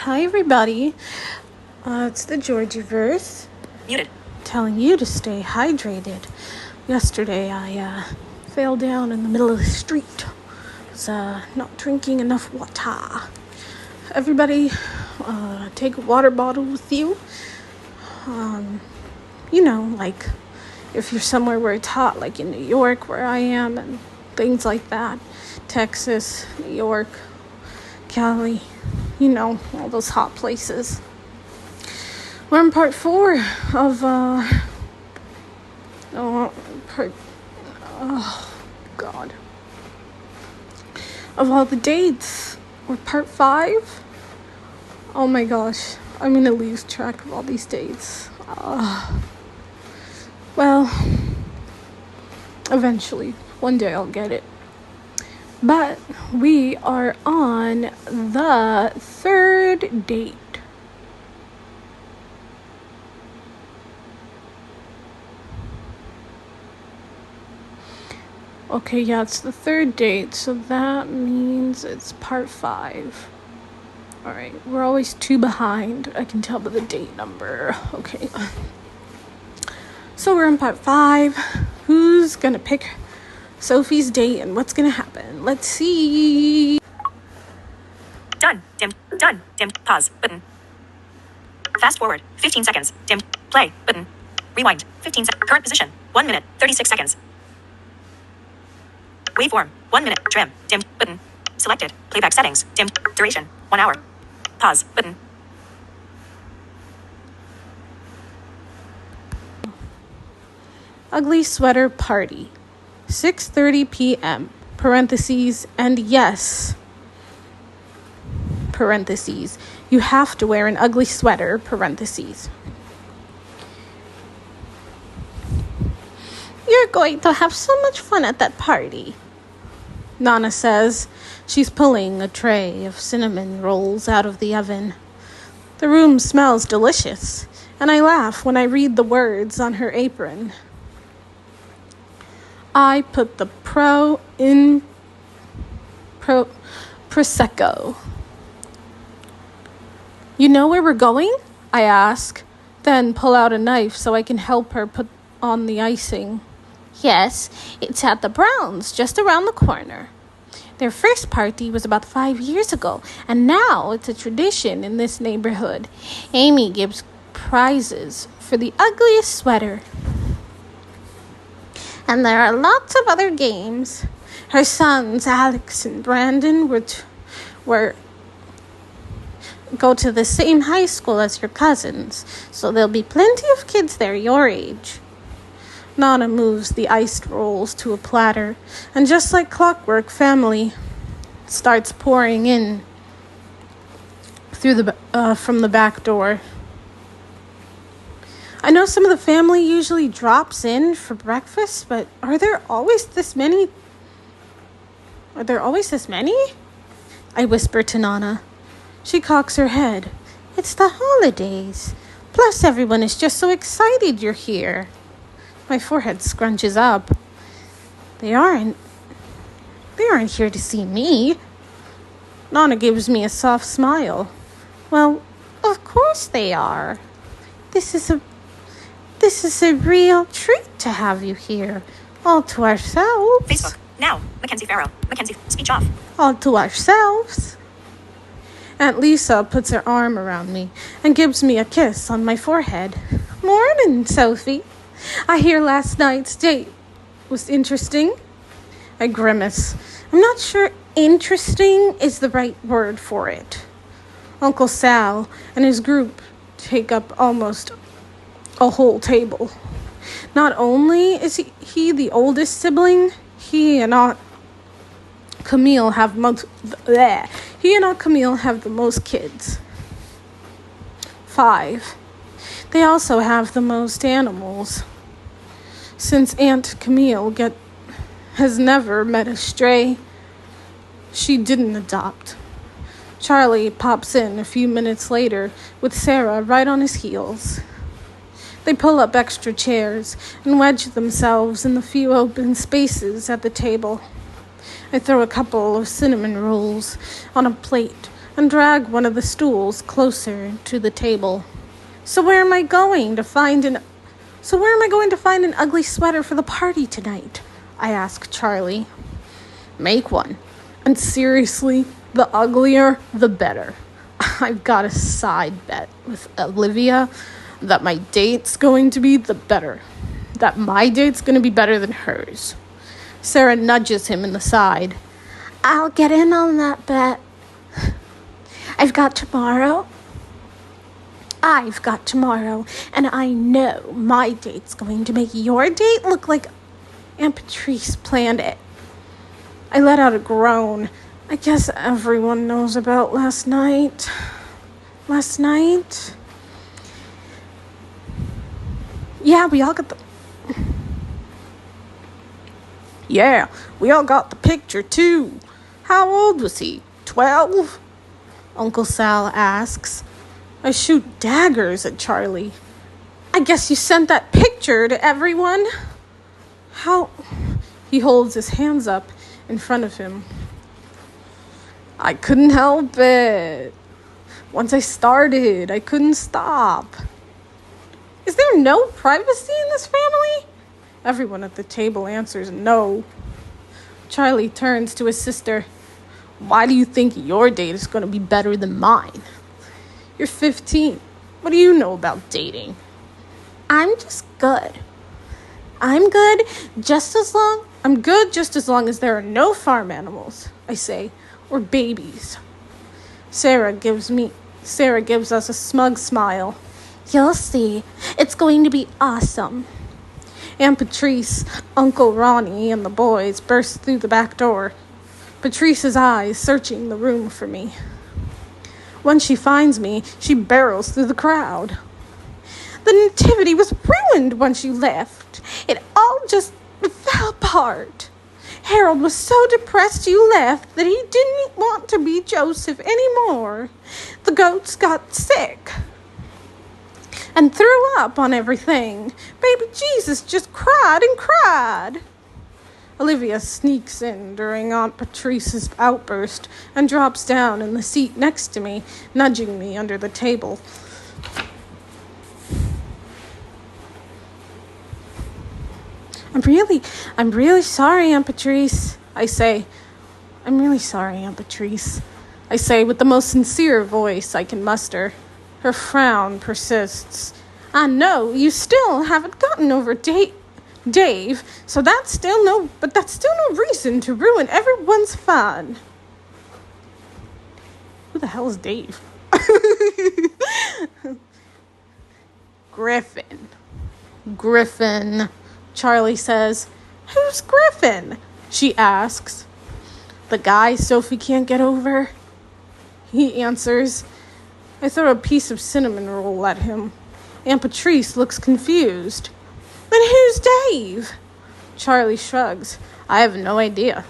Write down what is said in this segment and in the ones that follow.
Hi, everybody. It's the Georgieverse. Muted. Telling you to stay hydrated. Yesterday, I fell down in the middle of the street. Was not drinking enough water. Everybody, take a water bottle with you. Like if you're somewhere where it's hot, like in New York, where I am, and things like that. Texas, New York, Cali, all those hot places. We're in part 4 of, of all the dates. We're part 5. Oh my gosh, I'm gonna lose track of all these dates. Well, eventually, one day I'll get it. But we are on the 3rd date. Okay, yeah, it's the 3rd date, so that means it's part 5. Alright, we're always 2 behind. I can tell by the date number. Okay. So we're in part 5. Who's gonna pick Sophie's date and what's gonna happen? Let's see. Done. Dimmed. Done. Dimmed. Pause. Button. Fast forward. 15 seconds. Dimmed. Play. Button. Rewind. 15 seconds. Current position. 1 minute. 36 seconds. Waveform. 1 minute. Trim. Dimmed. Button. Selected. Playback settings. Dimmed. Duration. 1 hour. Pause. Button. Ugly sweater party. 6:30 p.m. Parentheses. And yes. Parentheses. You have to wear an ugly sweater. Parentheses. You're going to have so much fun at that party, Nana says. She's pulling a tray of cinnamon rolls out of the oven. The room smells delicious, and I laugh when I read the words on her apron. I put the pro in Prosecco. You know where we're going? I ask, then pull out a knife so I can help her put on the icing. Yes, it's at the Browns, just around the corner. Their first party was about 5 years ago, and now it's a tradition in this neighborhood. Amy gives prizes for the ugliest sweater. And there are lots of other games. Her sons, Alex and Brandon, go to the same high school as your cousins, so there'll be plenty of kids there your age. Nana moves the iced rolls to a platter, and just like clockwork, family starts pouring in through from the back door. I know some of the family usually drops in for breakfast, but are there always this many? I whisper to Nana. She cocks her head. It's the holidays. Plus, everyone is just so excited you're here. My forehead scrunches up. They aren't here to see me. Nana gives me a soft smile. Well, of course they are. This is a real treat to have you here. All to ourselves. Facebook. Now. Mackenzie Farrow. Mackenzie. Speech off. All to ourselves. Aunt Lisa puts her arm around me and gives me a kiss on my forehead. Morning, Sophie. I hear last night's date was interesting. I grimace. I'm not sure interesting is the right word for it. Uncle Sal and his group take up almost a whole table. Not only is he the oldest sibling, he and Aunt Camille have the most kids. 5. They also have the most animals. Since Aunt Camille has never met a stray she didn't adopt. Charlie pops in a few minutes later with Sarah right on his heels. They pull up extra chairs and wedge themselves in the few open spaces at the table. I throw a couple of cinnamon rolls on a plate and drag one of the stools closer to the table. So where am I going to find an ugly sweater for the party tonight? I ask Charlie. Make one. And seriously, the uglier, the better. I've got a side bet with Olivia that my date's going to be the better. That my date's going to be better than hers. Sarah nudges him in the side. I'll get in on that bet. I've got tomorrow, and I know my date's going to make your date look like Aunt Patrice planned it. I let out a groan. I guess everyone knows about last night. Yeah, we all got the picture too. How old was he? 12? Uncle Sal asks. I shoot daggers at Charlie. I guess you sent that picture to everyone? How? He holds his hands up in front of him. I couldn't help it. Once I started, I couldn't stop. Is there no privacy in this family? Everyone at the table answers no. Charlie turns to his sister. Why do you think your date is going to be better than mine? You're 15. What do you know about dating? I'm just good. I'm good just as long as there are no farm animals, I say, or babies. Sarah gives us a smug smile. You'll see. It's going to be awesome. Aunt Patrice, Uncle Ronnie, and the boys burst through the back door. Patrice's eyes searching the room for me. When she finds me, she barrels through the crowd. The nativity was ruined when she left. It all just fell apart. Harold was so depressed you left that he didn't want to be Joseph anymore. The goats got sick and threw up on everything. Baby Jesus just cried and cried. Olivia sneaks in during Aunt Patrice's outburst and drops down in the seat next to me, nudging me under the table. I'm really sorry, Aunt Patrice, I say. I'm really sorry, Aunt Patrice, I say with the most sincere voice I can muster. Her frown persists. I know you still haven't gotten over Dave, so that's still no reason to ruin everyone's fun. Who the hell is Dave? Griffin, Charlie says. Who's Griffin? She asks. The guy Sophie can't get over? He answers. I throw a piece of cinnamon roll at him. Aunt Patrice looks confused. Then who's Dave? Charlie shrugs. I have no idea.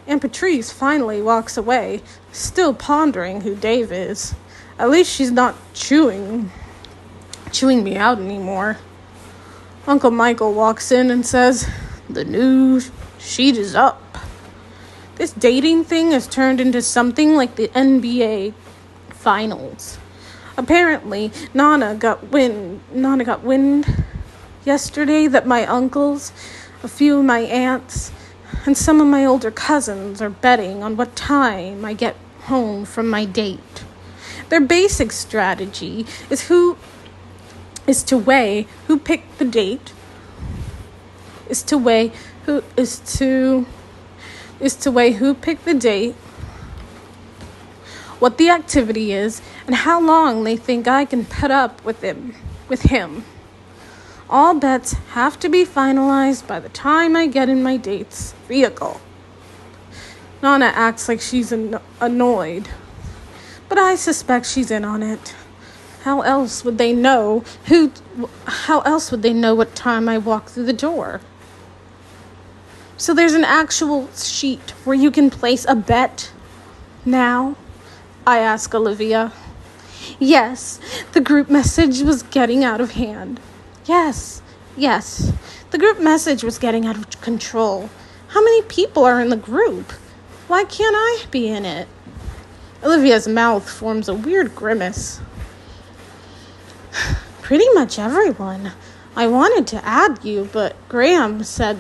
Aunt Patrice finally walks away, still pondering who Dave is. At least she's not chewing me out anymore. Uncle Michael walks in and says, the new sheet is up. This dating thing has turned into something like the NBA Finals. Apparently, Nana got wind yesterday that my uncles, a few of my aunts, and some of my older cousins are betting on what time I get home from my date. Their basic strategy is to weigh who picked the date, what the activity is, and how long they think I can put up with him. All bets have to be finalized by the time I get in my date's vehicle. Nana acts like she's annoyed, but I suspect she's in on it. How else would they know what time I walk through the door? So there's an actual sheet where you can place a bet now? I ask Olivia. Yes, the group message was getting out of hand. Yes, the group message was getting out of control. How many people are in the group? Why can't I be in it? Olivia's mouth forms a weird grimace. Pretty much everyone. I wanted to add you, but Graham said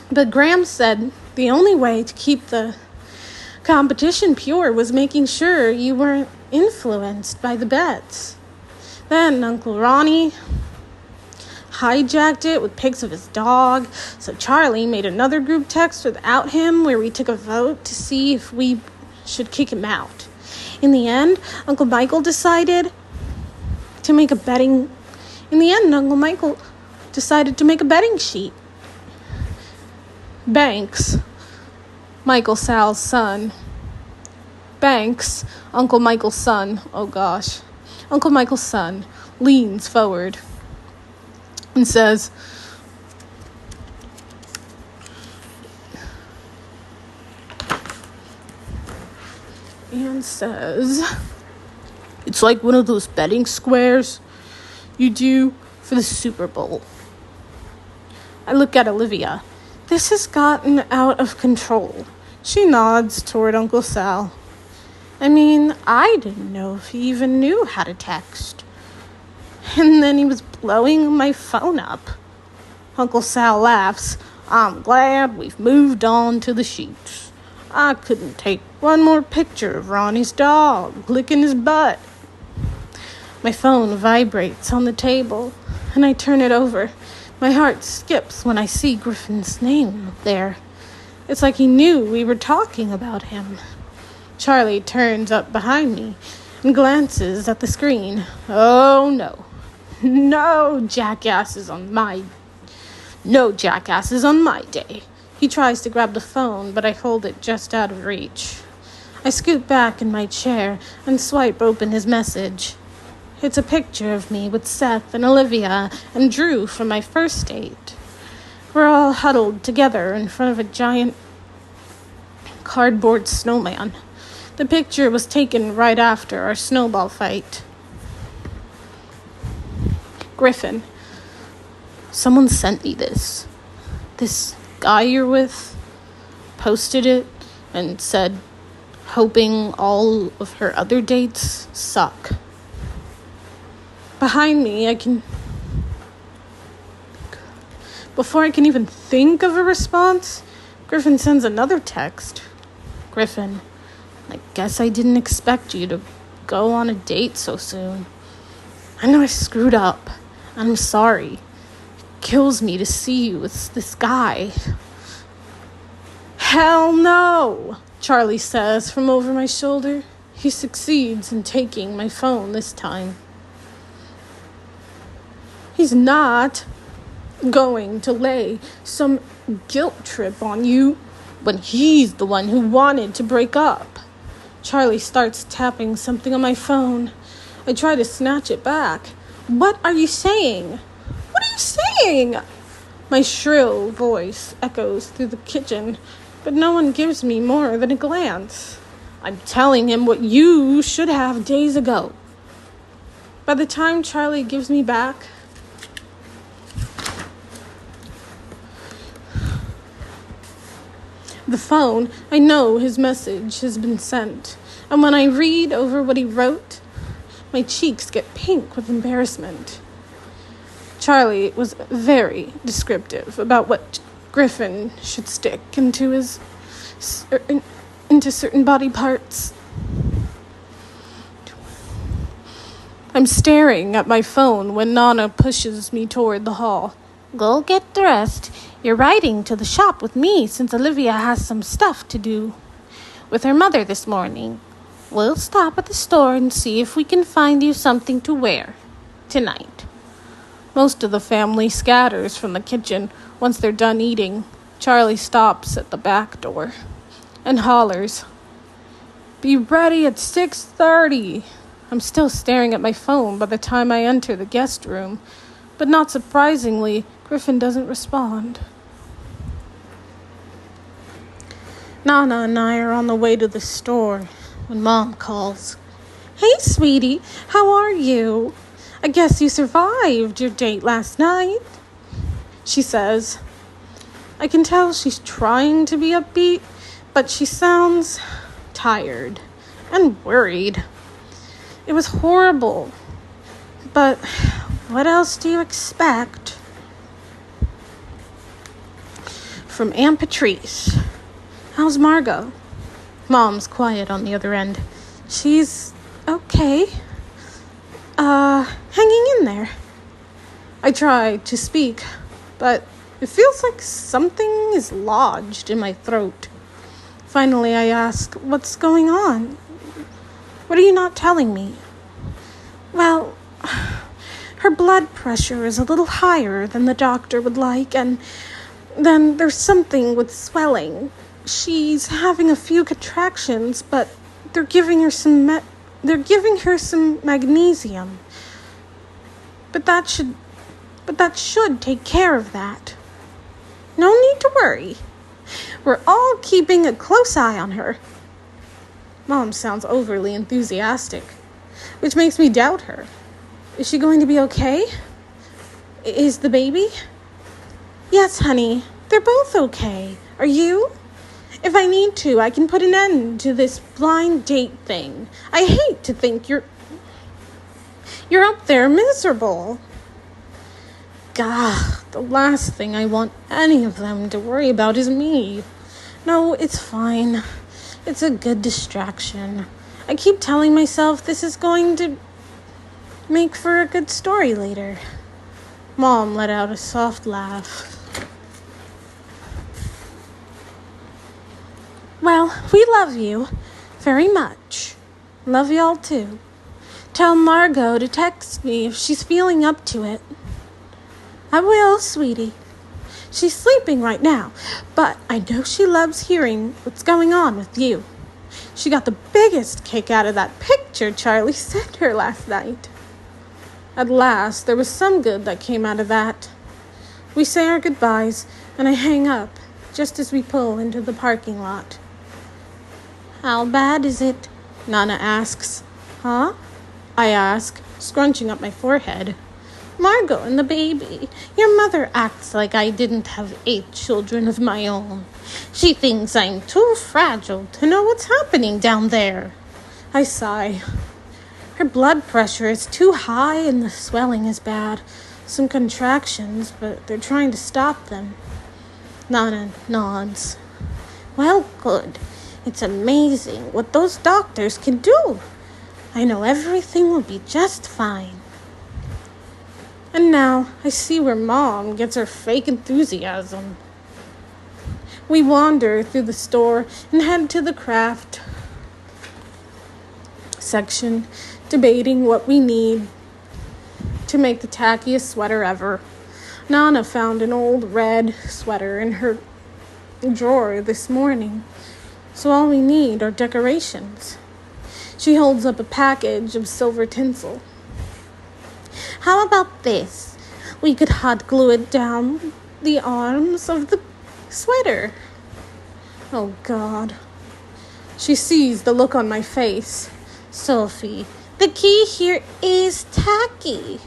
the only way to keep the competition pure was making sure you weren't influenced by the bets. Then Uncle Ronnie hijacked it with pics of his dog, so Charlie made another group text without him where we took a vote to see if we should kick him out. In the end, Uncle Michael decided to make a betting sheet. Banks, Michael Sal's son. Banks, Uncle Michael's son. Oh gosh. Uncle Michael's son leans forward and says, it's like one of those betting squares you do for the Super Bowl. I look at Olivia. This has gotten out of control. She nods toward Uncle Sal. I mean, I didn't know if he even knew how to text. And then he was blowing my phone up. Uncle Sal laughs. I'm glad we've moved on to the sheets. I couldn't take one more picture of Ronnie's dog licking his butt. My phone vibrates on the table, and I turn it over. My heart skips when I see Griffin's name there. It's like he knew we were talking about him. Charlie turns up behind me and glances at the screen. Oh, no. No jackasses on my day. He tries to grab the phone, but I hold it just out of reach. I scoot back in my chair and swipe open his message. It's a picture of me with Seth and Olivia and Drew from my first date. We're all huddled together in front of a giant cardboard snowman. The picture was taken right after our snowball fight. Griffin, someone sent me this. This guy you're with posted it and said, hoping all of her other dates suck. Behind me, before I can even think of a response, Griffin sends another text. Griffin, I guess I didn't expect you to go on a date so soon. I know I screwed up. I'm sorry. It kills me to see you with this guy. Hell no, Charlie says from over my shoulder. He succeeds in taking my phone this time. He's not going to lay some guilt trip on you when he's the one who wanted to break up. Charlie starts tapping something on my phone. I try to snatch it back. What are you saying? What are you saying? My shrill voice echoes through the kitchen, but no one gives me more than a glance. I'm telling him what you should have days ago. By the time Charlie gives me back the phone, I know his message has been sent. And when I read over what he wrote, my cheeks get pink with embarrassment. Charlie was very descriptive about what Griffin should stick into certain body parts. I'm staring at my phone when Nana pushes me toward the hall. Go get dressed. You're riding to the shop with me since Olivia has some stuff to do with her mother this morning. We'll stop at the store and see if we can find you something to wear tonight. Most of the family scatters from the kitchen once they're done eating. Charlie stops at the back door and hollers, "Be ready at 6:30. I'm still staring at my phone by the time I enter the guest room, but not surprisingly, Griffin doesn't respond. Nana and I are on the way to the store when Mom calls. Hey, sweetie, how are you? I guess you survived your date last night, she says. I can tell she's trying to be upbeat, but she sounds tired and worried. It was horrible. But what else do you expect from Aunt Patrice? How's Margot? Mom's quiet on the other end. She's okay. Hanging in there. I try to speak, but it feels like something is lodged in my throat. Finally, I ask, what's going on? What are you not telling me? Well, her blood pressure is a little higher than the doctor would like, and then there's something with swelling. She's having a few contractions, but they're giving her some magnesium. But that should take care of that. No need to worry. We're all keeping a close eye on her. Mom sounds overly enthusiastic, which makes me doubt her. Is she going to be okay? Is the baby? Yes, honey. They're both okay. Are you? If I need to, I can put an end to this blind date thing. I hate to think you're up there miserable. God, the last thing I want any of them to worry about is me. No, it's fine. It's a good distraction. I keep telling myself this is going to make for a good story later. Mom let out a soft laugh. Well, we love you very much. Love y'all too. Tell Margot to text me if she's feeling up to it. I will, sweetie. She's sleeping right now, but I know she loves hearing what's going on with you. She got the biggest kick out of that picture Charlie sent her last night. At last, there was some good that came out of that. We say our goodbyes, and I hang up just as we pull into the parking lot. How bad is it? Nana asks. Huh? I ask, scrunching up my forehead. Margot and the baby. Your mother acts like I didn't have 8 children of my own. She thinks I'm too fragile to know what's happening down there. I sigh. Her blood pressure is too high and the swelling is bad. Some contractions, but they're trying to stop them. Nana nods. Well, good. It's amazing what those doctors can do. I know everything will be just fine. And now I see where Mom gets her fake enthusiasm. We wander through the store and head to the craft section, debating what we need to make the tackiest sweater ever. Nana found an old red sweater in her drawer this morning, so all we need are decorations. She holds up a package of silver tinsel. How about this? We could hot glue it down the arms of the sweater. Oh, God. She sees the look on my face. Sophie, the key here is tacky.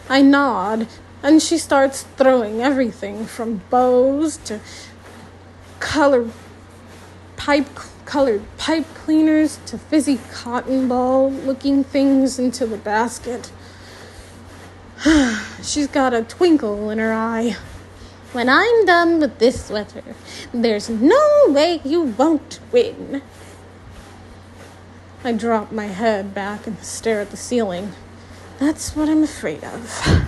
I nod, and she starts throwing everything from bows to colored pipe cleaners to fizzy cotton ball looking things into the basket. She's got a twinkle in her eye. When I'm done with this sweater, there's no way you won't win. I drop my head back and stare at the ceiling. That's what I'm afraid of.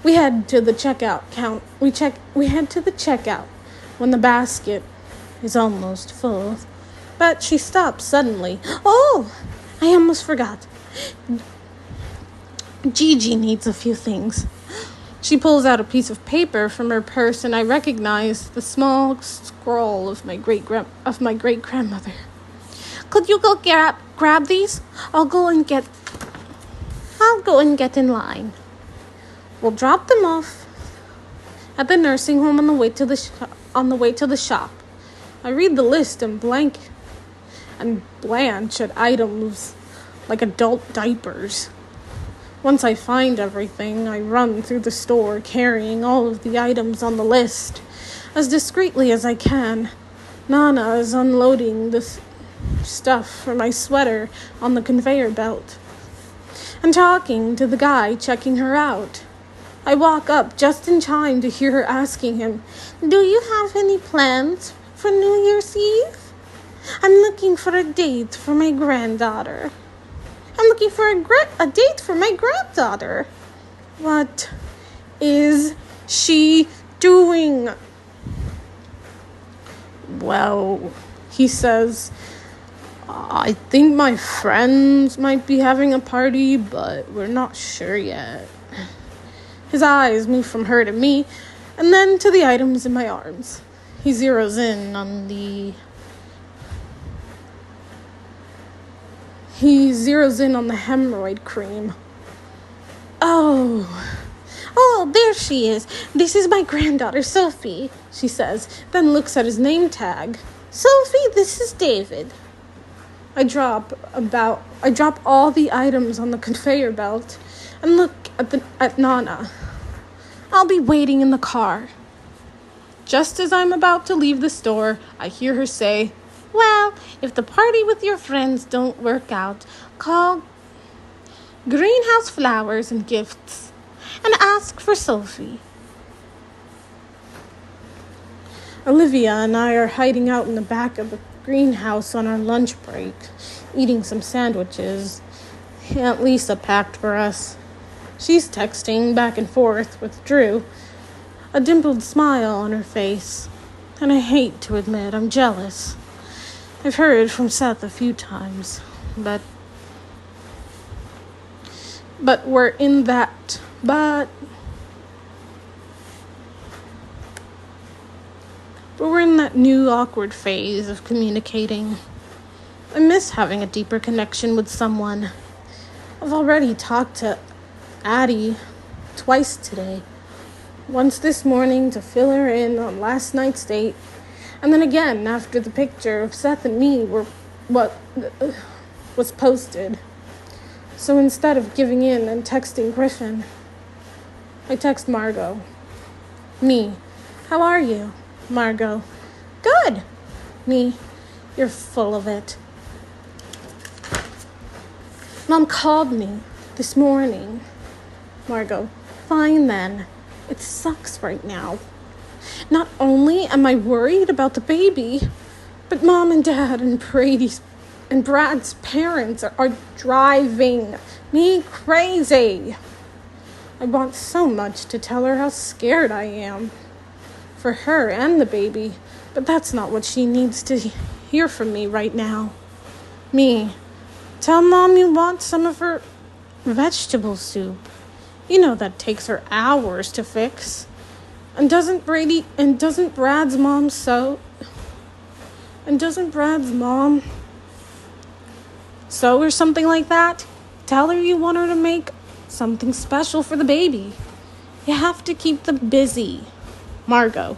We head to the checkout We head to the checkout when the basket is almost full. But she stops suddenly. Oh, I almost forgot. Gigi needs a few things. She pulls out a piece of paper from her purse, and I recognize the small scroll of my great grandmother. Could you go grab these? I'll go and get in line. We'll drop them off at the nursing home on the way to the shop. I read the list and blanch at items like adult diapers. Once I find everything, I run through the store carrying all of the items on the list as discreetly as I can. Nana is unloading stuff for my sweater on the conveyor belt and talking to the guy checking her out. I walk up just in time to hear her asking him, "Do you have any plans for New Year's Eve?" "I'm looking for a date for my granddaughter." "I'm looking for a date for my granddaughter." What is she doing? "Well," he says, "I think my friends might be having a party, but we're not sure yet." His eyes move from her to me, and then to the items in my arms. He zeroes in on the hemorrhoid cream. Oh, there she is. "This is my granddaughter, Sophie," she says, then looks at his name tag. "Sophie, this is David." I drop all the items on the conveyor belt and look at Nana. "I'll be waiting in the car." Just as I'm about to leave the store, I hear her say, "Well, if the party with your friends don't work out, call Greenhouse Flowers and Gifts and ask for Sophie." Olivia and I are hiding out in the back of the greenhouse on our lunch break, eating some sandwiches Aunt Lisa packed for us. She's texting back and forth with Drew, a dimpled smile on her face, and I hate to admit I'm jealous. I've heard from Seth a few times, but we're in that new awkward phase of communicating. I miss having a deeper connection with someone. I've already talked to Addie twice today. Once this morning to fill her in on last night's date, and then again after the picture of Seth and me was posted. So instead of giving in and texting Griffin, I text Margot. Me, "How are you?" Margot, "Good." Me, "You're full of it." Mom called me this morning. Margot, "Fine then. It sucks right now. Not only am I worried about the baby, but Mom and Dad and Brad's parents are driving me crazy. I want so much to tell her how scared I am for her and the baby, but that's not what she needs to hear from me right now. Me, "Tell Mom you want some of her vegetable soup. You know that takes her hours to fix. And doesn't Brad's mom sew or something like that? Tell her you want her to make something special for the baby. You have to keep them busy." Margot,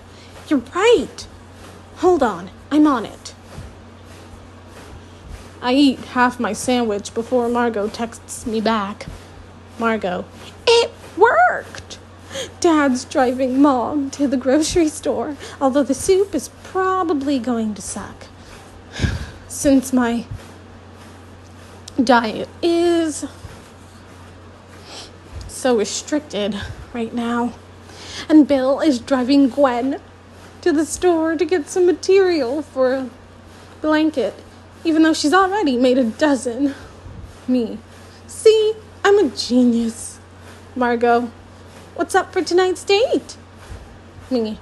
"You're right. Hold on, I'm on it." I eat half my sandwich before Margot texts me back. Margot, "It worked. Dad's driving Mom to the grocery store, although the soup is probably going to suck, since my diet is so restricted right now. And Bill is driving Gwen to the store to get some material for a blanket, even though she's already made a dozen. Me, "See, I'm a genius." Margot, "What's up for tonight's date?" Me,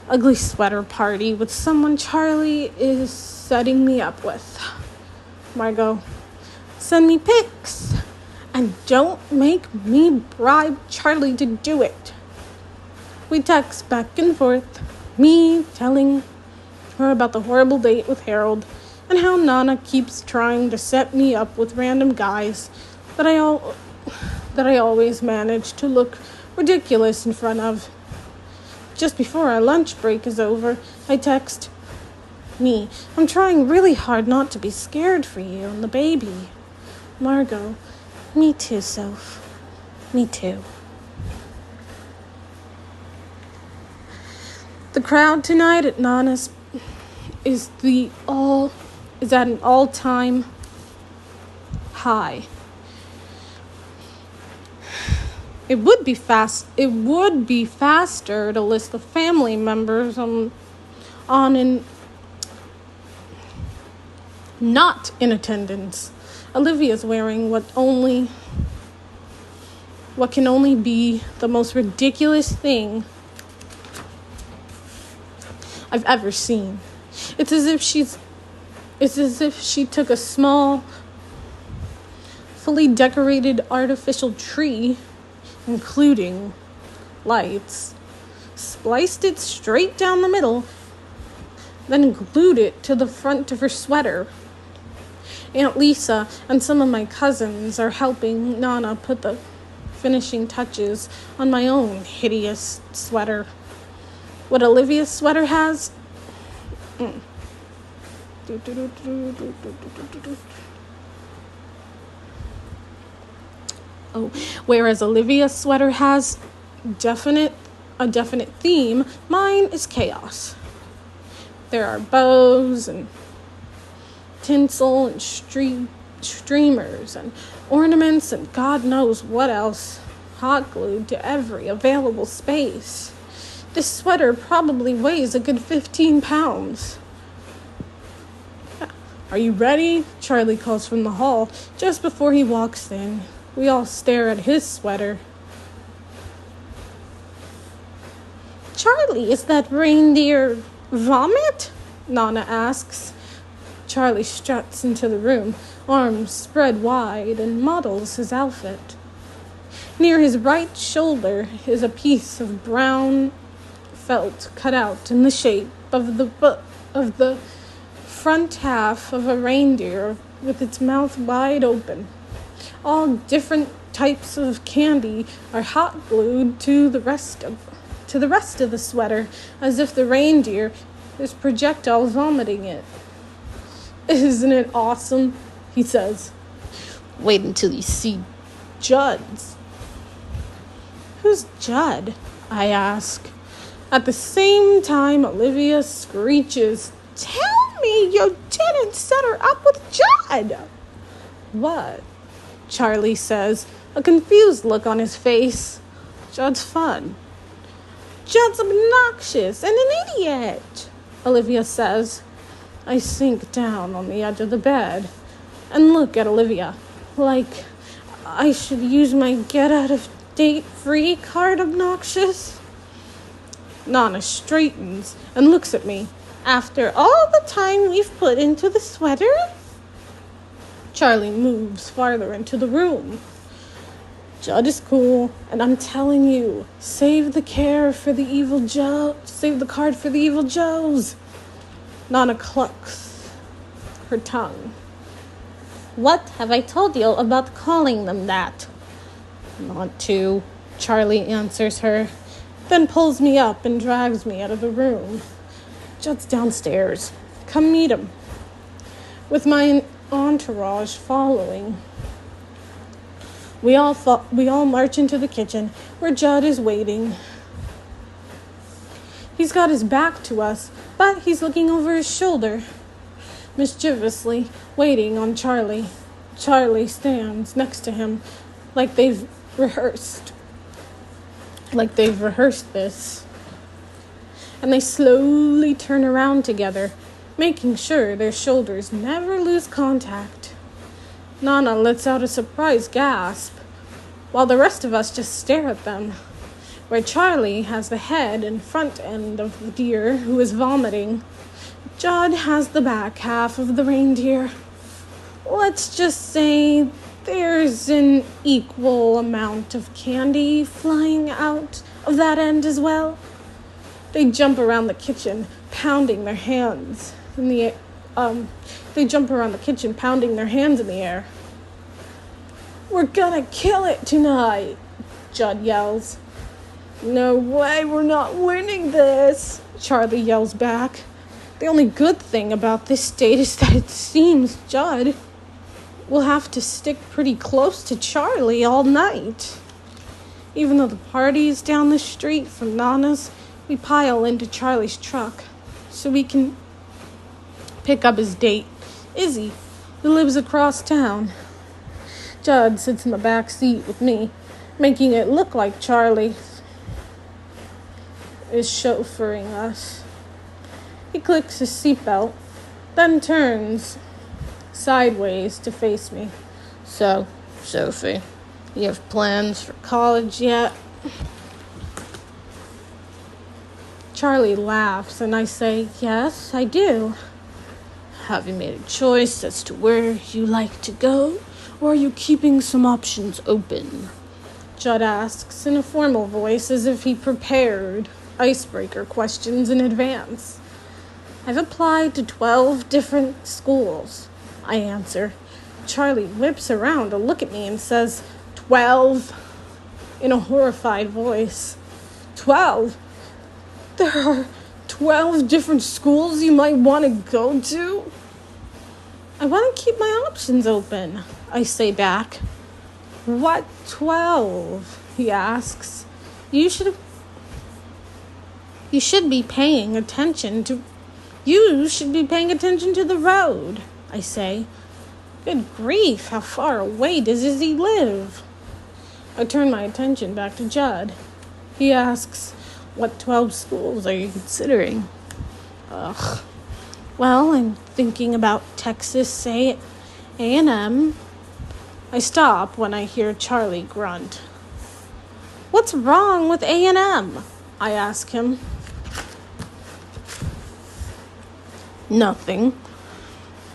"Ugly sweater party with someone Charlie is setting me up with." Margot, "Send me pics. And don't make me bribe Charlie to do it." We text back and forth, me telling her about the horrible date with Harold and how Nana keeps trying to set me up with random guys that I always manage to look ridiculous in front of. Just before our lunch break is over, I text, Me, "I'm trying really hard not to be scared for you and the baby." Margot, "Me too, Soph. Me too." The crowd tonight at Nana's is the all is at an all-time high. It would be faster to list the family members on and not in attendance. Olivia's wearing what can only be the most ridiculous thing I've ever seen. It's as if she took a small, fully decorated artificial tree, including lights, spliced it straight down the middle, then glued it to the front of her sweater. Aunt Lisa and some of my cousins are helping Nana put the finishing touches on my own hideous sweater. What Olivia's sweater has... whereas Olivia's sweater has a definite theme, mine is chaos. There are bows and tinsel and streamers and ornaments and God knows what else, hot glued to every available space. This sweater probably weighs a good 15 pounds. Are you ready? Charlie calls from the hall just before he walks in. We all stare at his sweater. Charlie, is that reindeer vomit? Nana asks. Charlie struts into the room, arms spread wide, and models his outfit. Near his right shoulder is a piece of brown felt cut out in the shape of the front half of a reindeer with its mouth wide open. All different types of candy are hot glued to the rest of the sweater, as if the reindeer is projectile vomiting it. Isn't it awesome? He says. Wait until you see Judd's. Who's Judd? I ask. At the same time, Olivia screeches, Tell me you didn't set her up with Judd! What? Charlie says, a confused look on his face. Judd's fun. Judd's obnoxious and an idiot, Olivia says. I sink down on the edge of the bed and look at Olivia like I should use my get-out-of-date-free card obnoxious. Nana straightens and looks at me. After all the time we've put into the sweater? Charlie moves farther into the room. Judd is cool, and I'm telling you, save the card for the evil Joes. Nana clucks her tongue. What have I told you about calling them that? Not to, Charlie answers her, then pulls me up and drags me out of the room. Judd's downstairs. Come meet him. With my entourage following. We all march into the kitchen where Judd is waiting. He's got his back to us, but he's looking over his shoulder, mischievously waiting on Charlie. Charlie stands next to him like they've rehearsed this. And they slowly turn around together, making sure their shoulders never lose contact. Nana lets out a surprised gasp, while the rest of us just stare at them. Where Charlie has the head and front end of the deer who is vomiting, Judd has the back half of the reindeer. Let's just say there's an equal amount of candy flying out of that end as well. They jump around the kitchen, pounding their hands in the air. We're gonna kill it tonight, Judd yells. No way, we're not winning this, Charlie yells back. The only good thing about this date is that it seems Judd will have to stick pretty close to Charlie all night. Even though the party is down the street from Nana's, we pile into Charlie's truck so we can pick up his date Izzy, who lives across town. Judd sits in the back seat with me, making it look like Charlie is chauffeuring us. He clicks his seatbelt, then turns sideways to face me. So, Sophie, you have plans for college yet? Charlie laughs and I say, yes, I do. Have you made a choice as to where you like to go, or are you keeping some options open? Judd asks in a formal voice as if he prepared icebreaker questions in advance. I've applied to 12 different schools, I answer. Charlie whips around to look at me and says, 12? In a horrified voice. 12? There are 12 different schools you might want to go to? I want to keep my options open, I say back. What 12? He asks. You should be paying attention to the road, I say. Good grief, how far away does Izzy live? I turn my attention back to Judd. He asks, what 12 schools are you considering? Well, I'm thinking about Texas A&M. I stop when I hear Charlie grunt. What's wrong with A&M? I ask him. Nothing.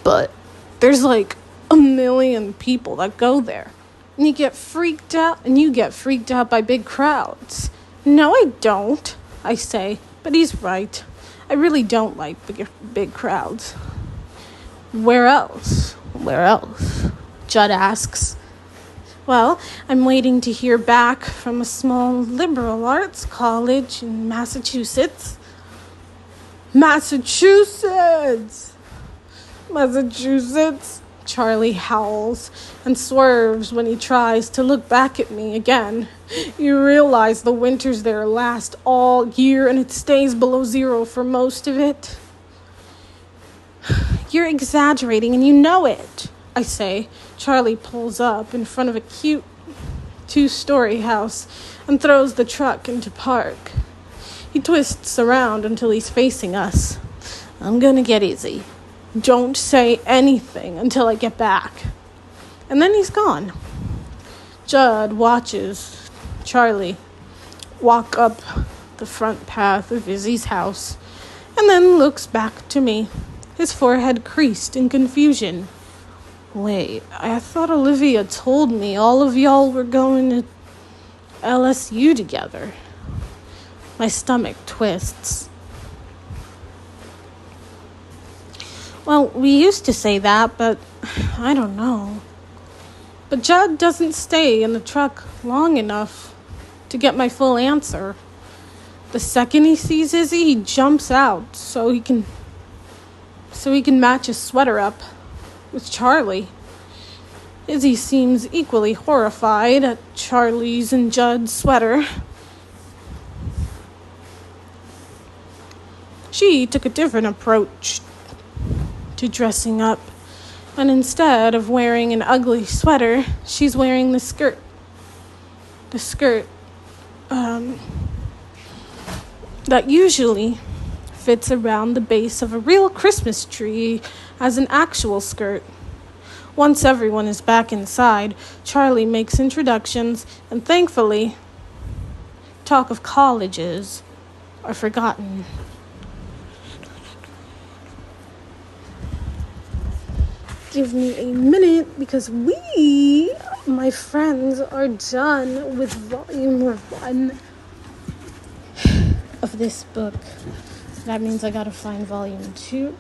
But there's like 1 million people that go there. And you get freaked out by big crowds. No, I don't, I say, but he's right. I really don't like big crowds. Where else? Judd asks. Well, I'm waiting to hear back from a small liberal arts college in Massachusetts. Massachusetts! Charlie howls and swerves when he tries to look back at me again. You realize the winters there last all year and it stays below 0 for most of it. You're exaggerating and you know it, I say. Charlie pulls up in front of a cute 2-story house and throws the truck into park. He twists around until he's facing us. I'm gonna get Izzy. Don't say anything until I get back. And then he's gone. Judd watches Charlie walk up the front path of Izzy's house and then looks back to me, his forehead creased in confusion. Wait, I thought Olivia told me all of y'all were going to LSU together. My stomach twists. Well, we used to say that, but I don't know. But Judd doesn't stay in the truck long enough to get my full answer. The second he sees Izzy, he jumps out so he can match his sweater up with Charlie. Izzy seems equally horrified at Charlie's and Judd's sweater. She took a different approach to dressing up, and instead of wearing an ugly sweater, she's wearing the skirt that usually fits around the base of a real Christmas tree as an actual skirt. Once everyone is back inside, Charlie makes introductions, and thankfully, talk of colleges are forgotten. Give me a minute because my friends, are done with volume 1 of this book. So that means I gotta find volume 2.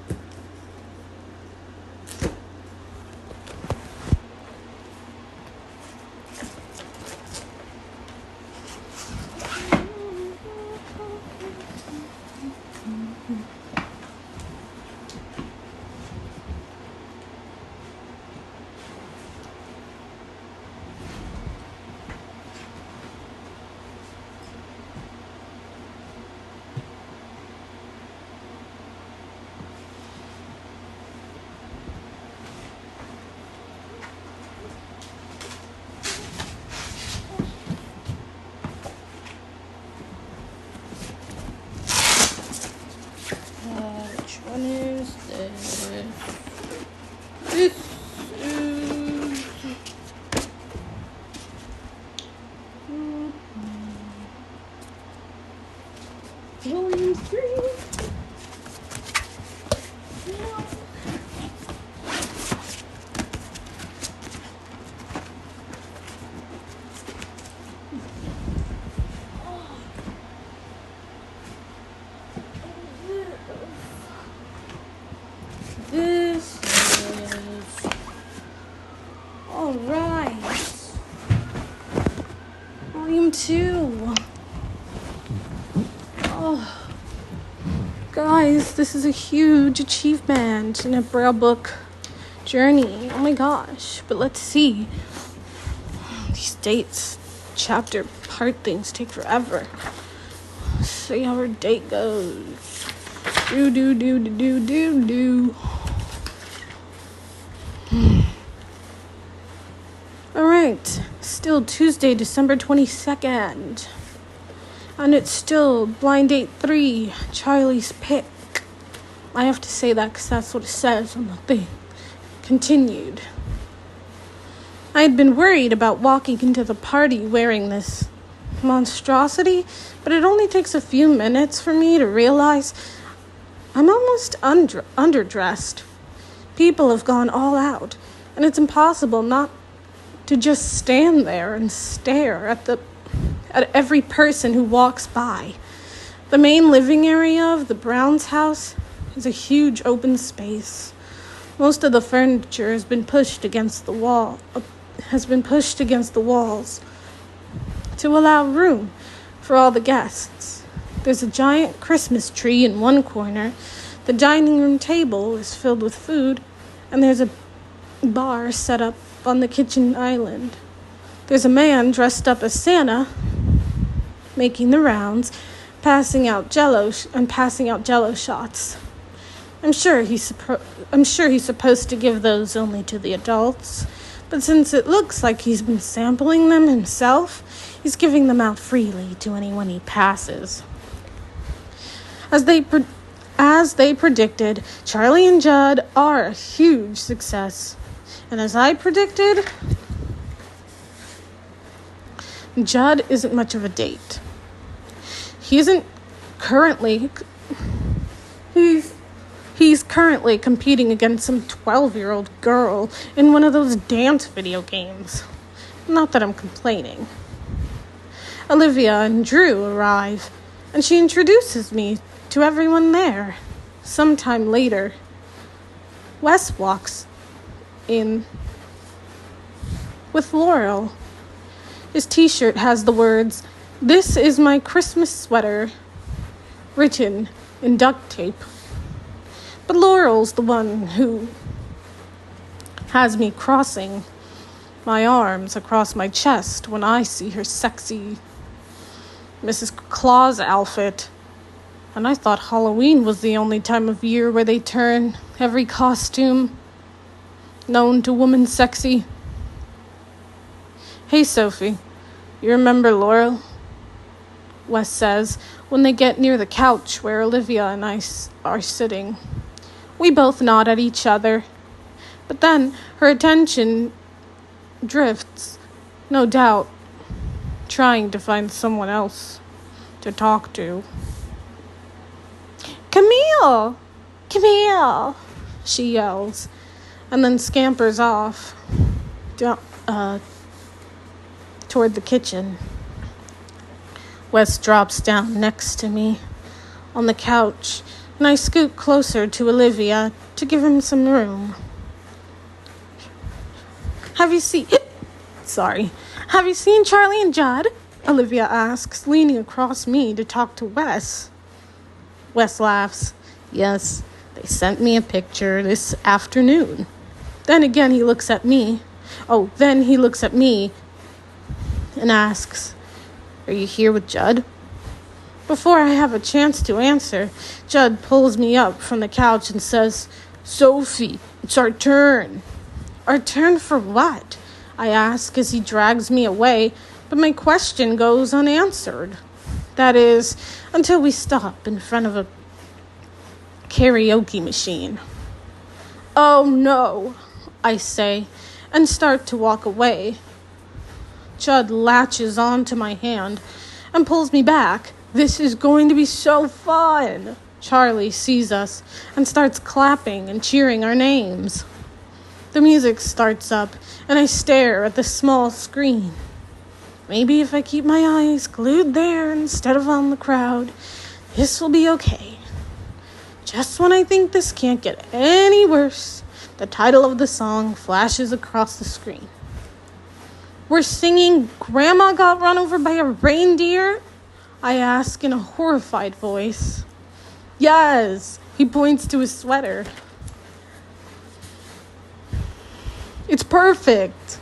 Mine too. Oh. Guys, this is a huge achievement in a Braille book journey. Oh my gosh. But let's see. These dates, chapter, part things take forever. Let's see how our date goes. Do. Alright. Still Tuesday, December 22nd. And it's still blind date 3, Charlie's pick. I have to say that because that's what it says on the thing. Continued. I had been worried about walking into the party wearing this monstrosity, but it only takes a few minutes for me to realize I'm almost underdressed. People have gone all out, and it's impossible not to just stand there and stare at every person who walks by. The main living area of the Browns' house is a huge open space. Most of the furniture has been pushed against the walls to allow room for all the guests. There's a giant Christmas tree in one corner. The dining room table is filled with food, and there's a bar set up on the kitchen island. There's a man dressed up as Santa making the rounds, passing out jello shots. I'm sure he's supposed to give those only to the adults, but since it looks like he's been sampling them himself, he's giving them out freely to anyone he passes. As they predicted, Charlie and Judd are a huge success. And as I predicted, Judd isn't much of a date. He's currently competing against some 12-year-old girl in one of those dance video games. Not that I'm complaining. Olivia and Drew arrive, and she introduces me to everyone there. Sometime later, Wes walks in with Laurel. His t-shirt has the words, "This is my Christmas sweater," written in duct tape. But Laurel's the one who has me crossing my arms across my chest when I see her sexy Mrs. Claus outfit. And I thought Halloween was the only time of year where they turn every costume known to woman sexy. "Hey, Sophie, you remember Laurel?" Wes says when they get near the couch where Olivia and I are sitting. We both nod at each other, but then her attention drifts, no doubt, trying to find someone else to talk to. Camille, she yells, and then scampers off toward the kitchen. Wes drops down next to me on the couch, and I scoot closer to Olivia to give him some room. Have you seen Charlie and Judd?" Olivia asks, leaning across me to talk to Wes. Wes laughs. "Yes, they sent me a picture this afternoon." Then he looks at me and asks, "Are you here with Judd?" Before I have a chance to answer, Judd pulls me up from the couch and says, "Sophie, it's our turn." "Our turn for what?" I ask as he drags me away, but my question goes unanswered. That is, until we stop in front of a karaoke machine. "Oh no," I say, and start to walk away. Judd latches onto my hand and pulls me back. "This is going to be so fun." Charlie sees us and starts clapping and cheering our names. The music starts up, and I stare at the small screen. Maybe if I keep my eyes glued there instead of on the crowd, this will be okay. Just when I think this can't get any worse, the title of the song flashes across the screen. We're singing Grandma Got Run Over by a Reindeer? I ask in a horrified voice. Yes, he points to his sweater. It's perfect.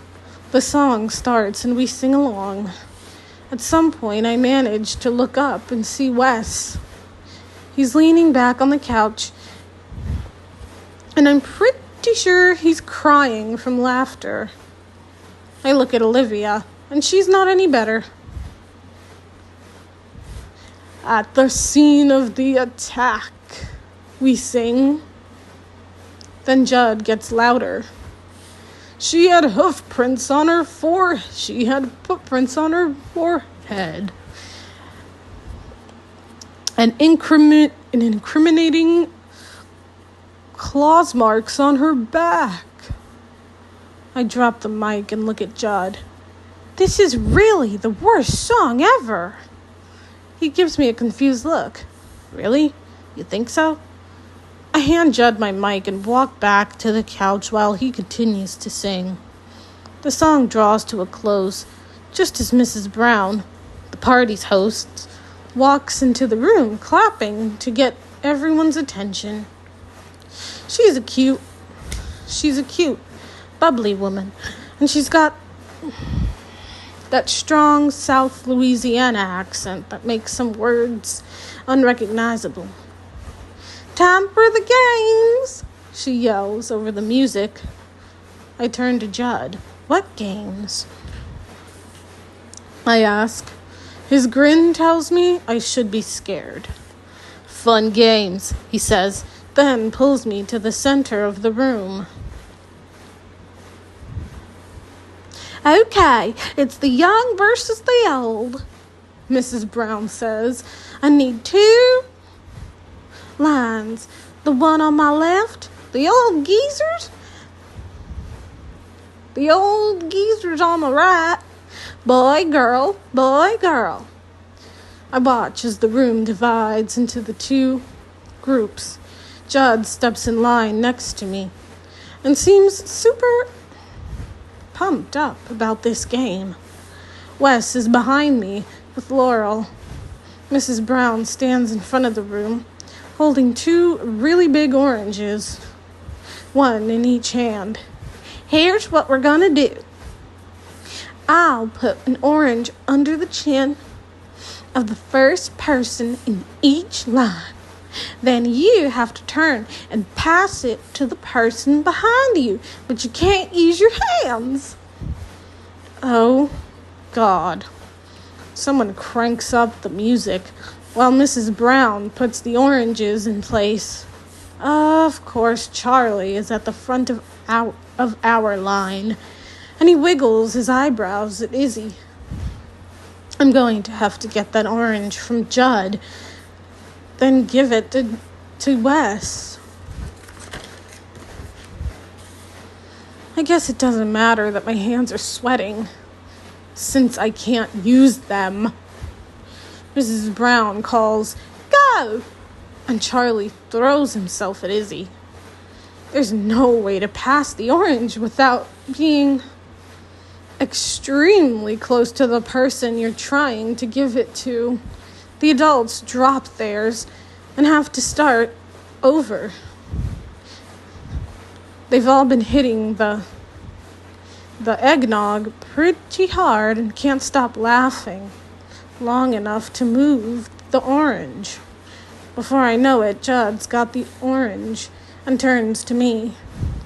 The song starts and we sing along. At some point, I manage to look up and see Wes. He's leaning back on the couch, and I'm pretty sure he's crying from laughter. I look at Olivia, and she's not any better. At the scene of the attack, we sing. Then Judd gets louder. She had footprints on her forehead. And incriminating claws marks on her back. I drop the mic and look at Judd. This is really the worst song ever. He gives me a confused look. Really? You think so? I hand Judd my mic and walk back to the couch while he continues to sing. The song draws to a close, just as Mrs. Brown, the party's host, walks into the room clapping to get everyone's attention. She's a cute, bubbly woman, and she's got that strong South Louisiana accent that makes some words unrecognizable. Time for the games, she yells over the music. I turn to Judd. What games? I ask. His grin tells me I should be scared. Fun games, he says, then pulls me to the center of the room. Okay, it's the young versus the old, Mrs. Brown says. I need 2 lines. The one on my left, the old geezers. The old geezers on the right. Boy, girl, boy, girl. I watch as the room divides into the 2 groups. Judd steps in line next to me and seems super pumped up about this game. Wes is behind me with Laurel. Mrs. Brown stands in front of the room, holding 2 really big oranges, one in each hand. Here's what we're gonna do. I'll put an orange under the chin of the first person in each line. Then you have to turn and pass it to the person behind you, but you can't use your hands. Oh, God. Someone cranks up the music while Mrs. Brown puts the oranges in place. Of course, Charlie is at the front of our line, and he wiggles his eyebrows at Izzy. I'm going to have to get that orange from Judd, then give it to Wes. I guess it doesn't matter that my hands are sweating, since I can't use them. Mrs. Brown calls, "Go!" and Charlie throws himself at Izzy. There's no way to pass the orange without being extremely close to the person you're trying to give it to. The adults drop theirs and have to start over. They've all been hitting the eggnog pretty hard and can't stop laughing long enough to move the orange. Before I know it, Judd's got the orange and turns to me.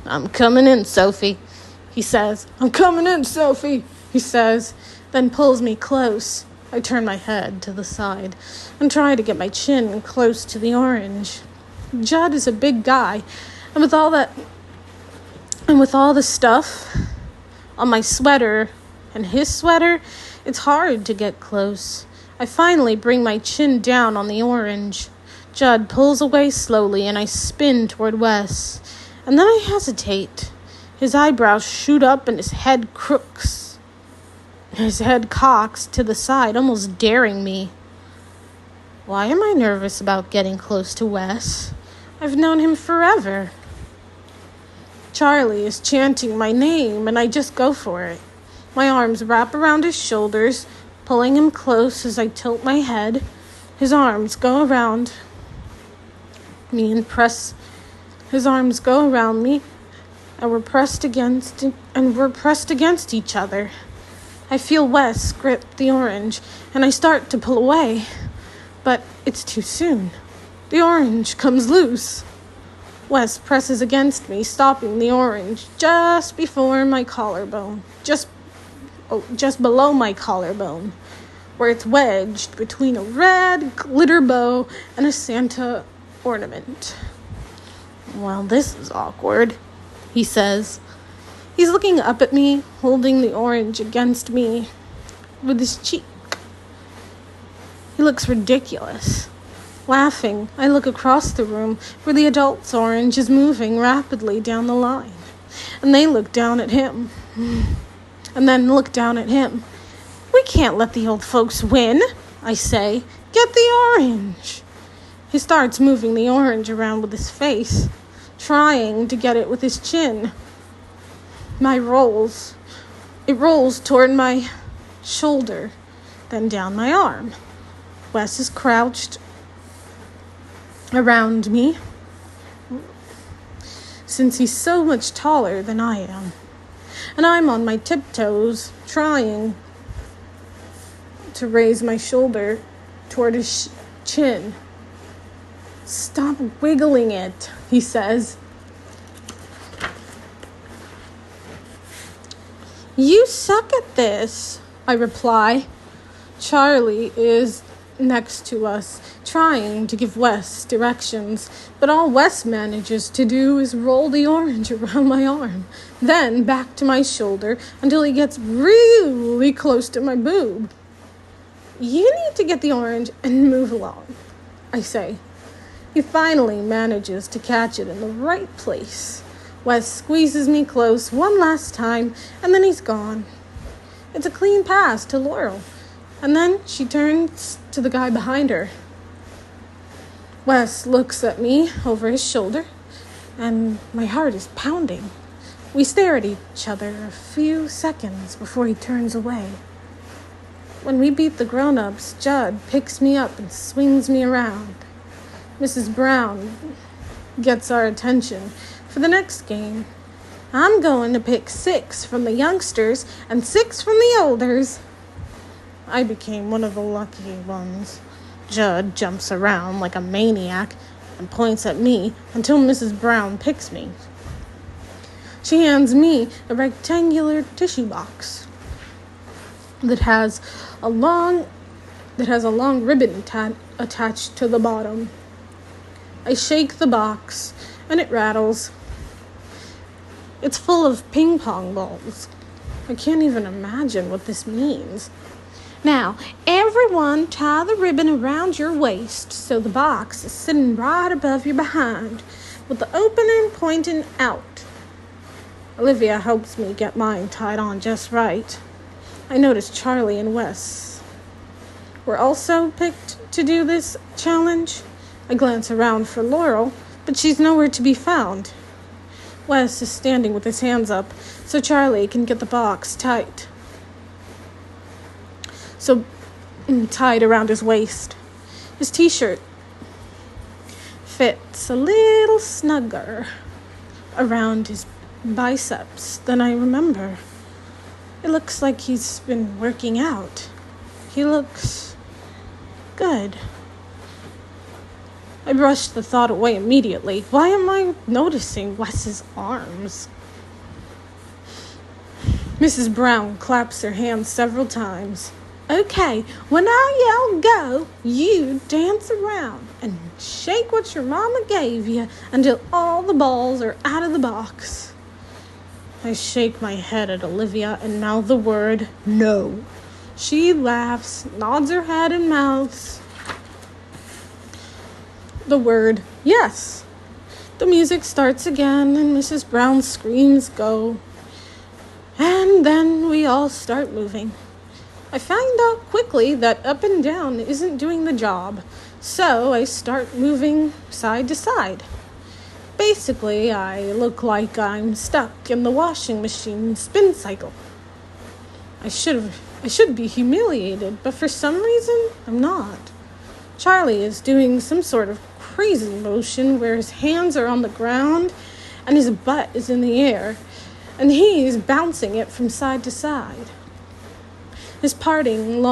"I'm coming in, Sophie," he says. "I'm coming in, Sophie," he says, then pulls me close. I turn my head to the side and try to get my chin close to the orange. Judd is a big guy, and with all the stuff on my sweater and his sweater, it's hard to get close. I finally bring my chin down on the orange. Judd pulls away slowly, and I spin toward Wes. And then I hesitate. His eyebrows shoot up and his head crooks. His head cocks to the side, almost daring me. Why am I nervous about getting close to Wes? I've known him forever. Charlie is chanting my name, and I just go for it. My arms wrap around his shoulders, pulling him close as I tilt my head. His arms go around me and press. His arms go around me, and we're pressed against each other. I feel Wes grip the orange, and I start to pull away, but it's too soon. The orange comes loose. Wes presses against me, stopping the orange just before my collarbone, just below my collarbone, where it's wedged between a red glitter bow and a Santa ornament. Well, this is awkward, he says. He's looking up at me, holding the orange against me with his cheek. He looks ridiculous. Laughing, I look across the room where the adult's orange is moving rapidly down the line. And they look down at him. And then look down at him. We can't let the old folks win, I say. Get the orange. He starts moving the orange around with his face, trying to get it with his chin. It rolls toward my shoulder, then down my arm. Wes is crouched around me, since he's so much taller than I am. And I'm on my tiptoes, trying to raise my shoulder toward his chin. Stop wiggling it, he says. You suck at this, I reply. Charlie is next to us, trying to give Wes directions, but all Wes manages to do is roll the orange around my arm, then back to my shoulder until he gets really close to my boob. You need to get the orange and move along, I say. He finally manages to catch it in the right place. Wes squeezes me close one last time, and then he's gone. It's a clean pass to Laurel, and then she turns to the guy behind her. Wes looks at me over his shoulder, and my heart is pounding. We stare at each other a few seconds before he turns away. When we beat the grown-ups, Judd picks me up and swings me around. Mrs. Brown gets our attention for the next game. I'm going to pick 6 from the youngsters and 6 from the elders. I became one of the lucky ones. Judd jumps around like a maniac and points at me until Mrs. Brown picks me. She hands me a rectangular tissue box that has a long ribbon attached to the bottom. I shake the box and it rattles. It's full of ping pong balls. I can't even imagine what this means. Now, everyone tie the ribbon around your waist so the box is sitting right above your behind with the opening pointing out. Olivia helps me get mine tied on just right. I notice Charlie and Wes were also picked to do this challenge. I glance around for Laurel, but she's nowhere to be found. Wes is standing with his hands up so Charlie can get the box tight tied around his waist. His t-shirt fits a little snugger around his biceps than I remember. It looks like he's been working out. He looks good. I brushed the thought away immediately. Why am I noticing Wes's arms? Mrs. Brown claps her hands several times. Okay, when I yell go, you dance around and shake what your mama gave you until all the balls are out of the box. I shake my head at Olivia and mouth the word no. She laughs, nods her head and mouths the word yes. The music starts again and Mrs. Brown screams go. And then we all start moving. I find out quickly that up and down isn't doing the job, so I start moving side to side. Basically, I look like I'm stuck in the washing machine spin cycle. I should be humiliated, but for some reason, I'm not. Charlie is doing some sort of crazy motion where his hands are on the ground and his butt is in the air, and he's bouncing it from side to side. His ping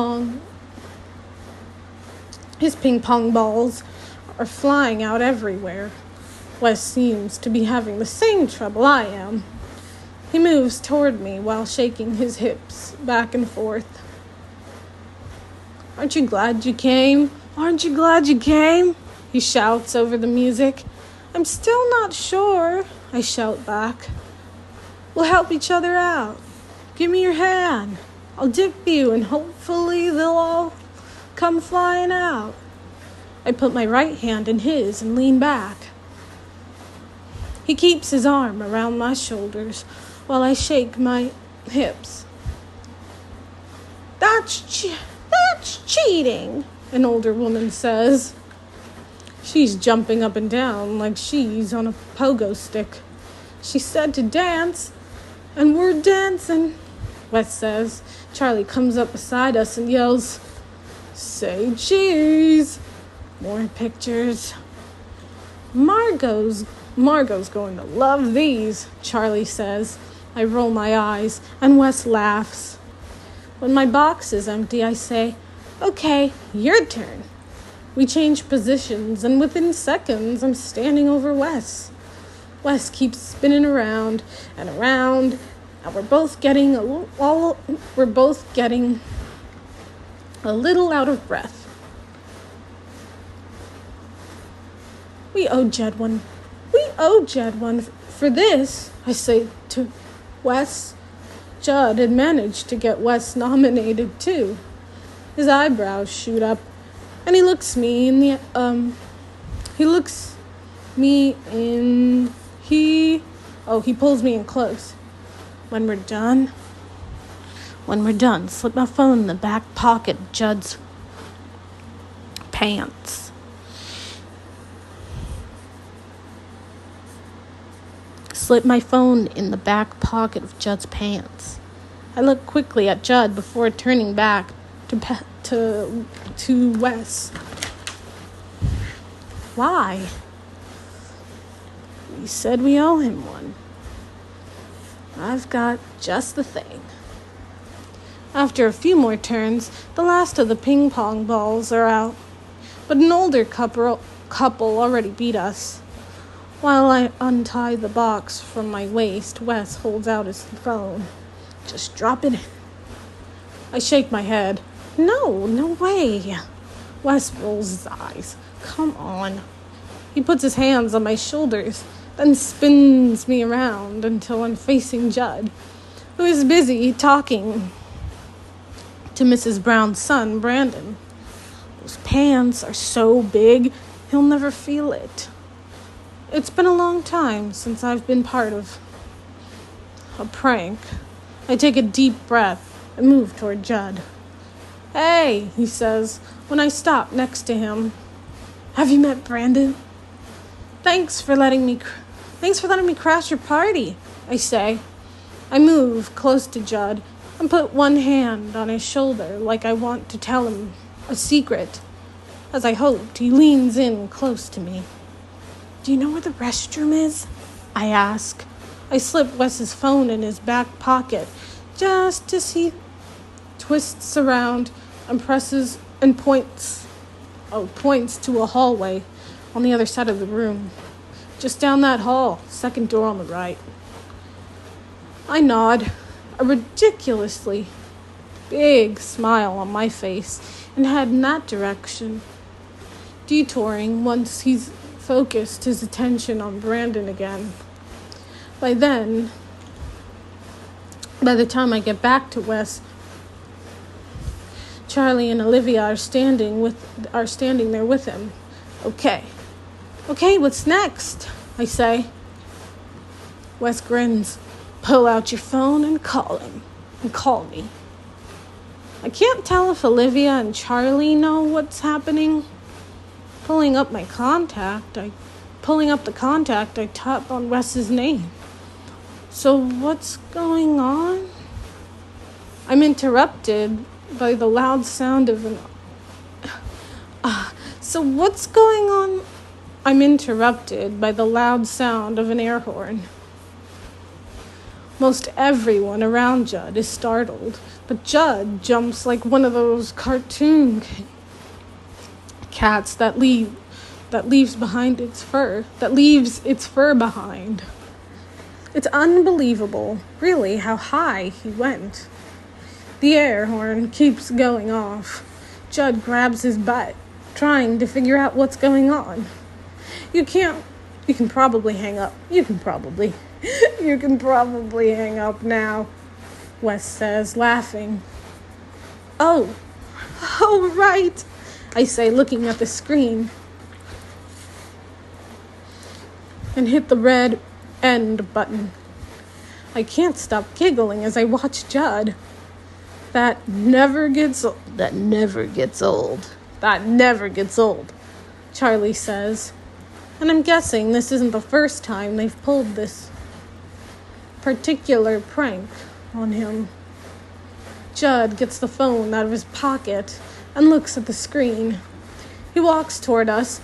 pong balls are flying out everywhere. Wes seems to be having the same trouble I am. He moves toward me while shaking his hips back and forth. Aren't you glad you came? Aren't you glad you came? He shouts over the music. I'm still not sure, I shout back. We'll help each other out. Give me your hand. I'll dip you and hopefully they'll all come flying out. I put my right hand in his and lean back. He keeps his arm around my shoulders while I shake my hips. That's cheating, an older woman says. She's jumping up and down like she's on a pogo stick. She said to dance, and we're dancing, Wes says. Charlie comes up beside us and yells, say cheese. More pictures. Margot's going to love these, Charlie says. I roll my eyes, and Wes laughs. When my box is empty, I say, okay, your turn. We change positions, and within seconds, I'm standing over Wes. Wes keeps spinning around and around, and we're both getting a little out of breath. We owe Jed one for this, I say to Wes. Judd had managed to get Wes nominated too. His eyebrows shoot up, and he pulls me in close. When we're done, slip my phone in the back pocket of Judd's pants. Slip my phone in the back pocket of Judd's pants. I look quickly at Judd before turning back to Wes. Why? We said we owe him one. I've got just the thing. After a few more turns, the last of the ping pong balls are out, but an older couple already beat us. While I untie the box from my waist, Wes holds out his phone. Just drop it in. I shake my head. No way. Wes rolls his eyes. Come on. He puts his hands on my shoulders, then spins me around until I'm facing Judd, who is busy talking to Mrs. Brown's son, Brandon. Those pants are so big, he'll never feel it. It's been a long time since I've been part of a prank. I take a deep breath and move toward Judd. Hey, he says, when I stop next to him. Have you met Brandon? Thanks for letting me crash your party, I say. I move close to Judd and put one hand on his shoulder like I want to tell him a secret. As I hoped, he leans in close to me. Do you know where the restroom is? I ask. I slip Wes's phone in his back pocket just as he twists around and points to a hallway on the other side of the room. Just down that hall, second door on the right. I nod, a ridiculously big smile on my face, and head in that direction, detouring once he's focused his attention on Brandon again. By the time I get back to Wes, Charlie and Olivia are standing there with him. Okay, what's next? I say. Wes grins. Pull out your phone and call him. And call me. I can't tell if Olivia and Charlie know what's happening. Pulling up the contact, I tap on Wes's name. So what's going on? I'm interrupted by the loud sound of an... So what's going on? I'm interrupted by the loud sound of an air horn. Most everyone around Judd is startled, but Judd jumps like one of those cartoon cats that leaves its fur behind. It's unbelievable, really, how high he went. The air horn keeps going off. Judd grabs his butt, trying to figure out what's going on. You can probably hang up. You can probably hang up now, Wes says, laughing. Oh, right, I say, looking at the screen, and hit the red end button. I can't stop giggling as I watch Judd. That never gets old, Charlie says. And I'm guessing this isn't the first time they've pulled this particular prank on him. Judd gets the phone out of his pocket and looks at the screen. He walks toward us,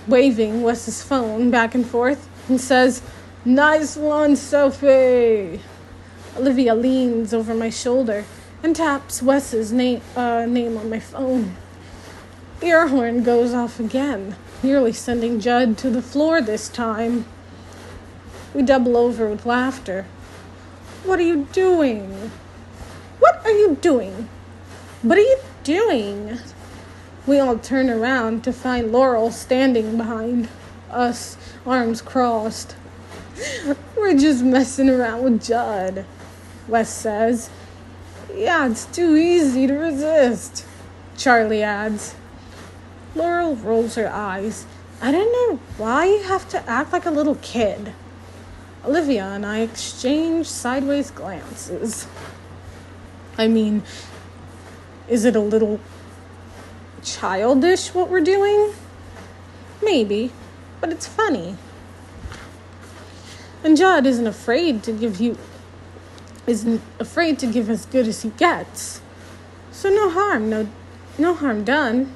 waving Wes's phone back and forth, and says, "Nice one, Sophie." Olivia leans over my shoulder and taps Wes's name on my phone. The air horn goes off again, nearly sending Judd to the floor this time. We double over with laughter. What are you doing? We all turn around to find Laurel standing behind us, arms crossed. We're just messing around with Judd, Wes says. Yeah, it's too easy to resist, Charlie adds. Laurel rolls her eyes. I don't know why you have to act like a little kid. Olivia and I exchange sideways glances. I mean, is it a little childish what we're doing? Maybe, but it's funny. And Judd isn't afraid to give as good as he gets. So no harm done.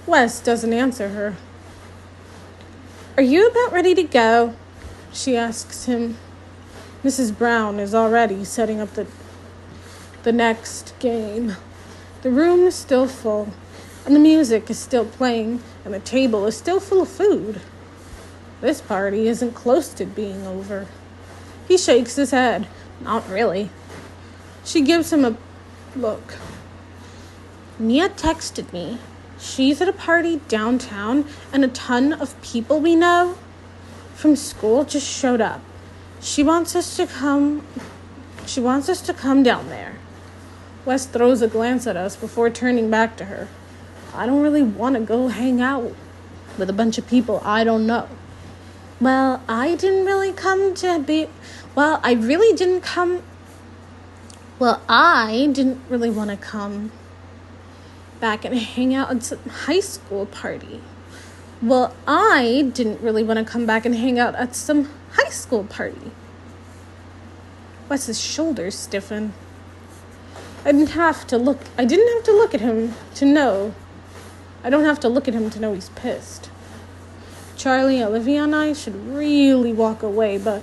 Wes doesn't answer her. Are you about ready to go? She asks him. Mrs. Brown is already setting up the next game. The room is still full, and the music is still playing, and the table is still full of food. This party isn't close to being over. He shakes his head. Not really. She gives him a look. Mia texted me. She's at a party downtown, and a ton of people we know from school just showed up. She wants us to come down there. Wes throws a glance at us before turning back to her. I don't really want to go hang out with a bunch of people I don't know. I didn't really want to come back and hang out at some high school party. Wes's shoulders stiffen. I didn't have to look at him to know he's pissed. Charlie, Olivia, and I should really walk away, but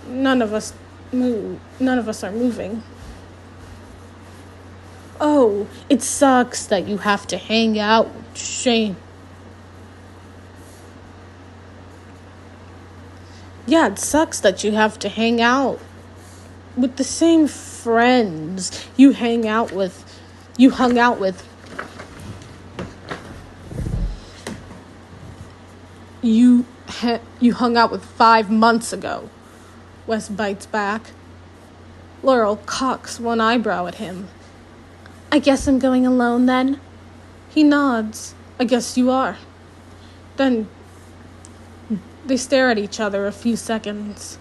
none of us are moving. Oh, it sucks that you have to hang out with Shane. Yeah, it sucks that you have to hang out with the same friends you hung out with 5 months ago. Wes bites back. Laurel cocks one eyebrow at him. I guess I'm going alone then. He nods. I guess you are. Then they stare at each other a few seconds.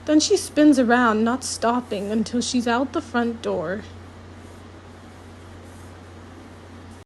Then she spins around, not stopping until she's out the front door.